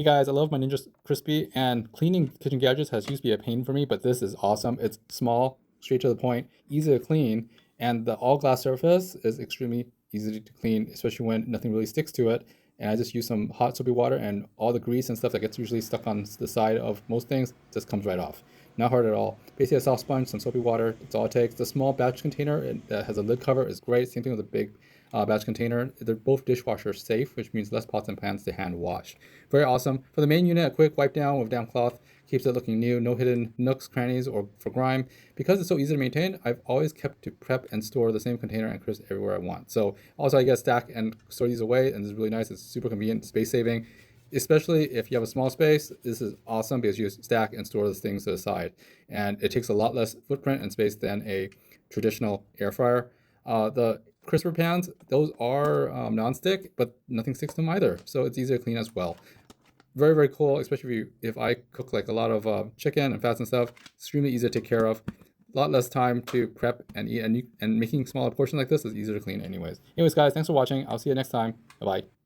Hey guys, I love my Ninja Crispi, and cleaning kitchen gadgets has used to be a pain for me, but this is awesome. It's small, straight to the point, easy to clean, and the all glass surface is extremely easy to clean, especially when nothing really sticks to it. And I just use some hot soapy water, and all the grease and stuff that gets usually stuck on the side of most things just comes right off. Not hard at all. Basically, a soft sponge, some soapy water, that's all it takes. The small batch container that has a lid cover is great. Same thing with a big batch container. They're both dishwasher safe, which means less pots and pans to hand wash. Very awesome. For the main unit, a quick wipe down with damp cloth keeps it looking new, no hidden nooks, crannies, or for grime. Because it's so easy to maintain, I've always kept to prep and store the same container and crisp everywhere I want. So also I get stack and store these away, and it's really nice. It's super convenient, space saving. Especially if you have a small space, this is awesome because you stack and store those things to the side. And it takes a lot less footprint and space than a traditional air fryer. The crisper pans, those are non-stick, but nothing sticks to them either. So it's easy to clean as well. Very, very cool, especially if I cook like a lot of chicken and fats and stuff. Extremely easy to take care of. A lot less time to prep and eat, and making smaller portions like this is easier to clean anyways. Anyways, guys, thanks for watching. I'll see you next time. Bye-bye.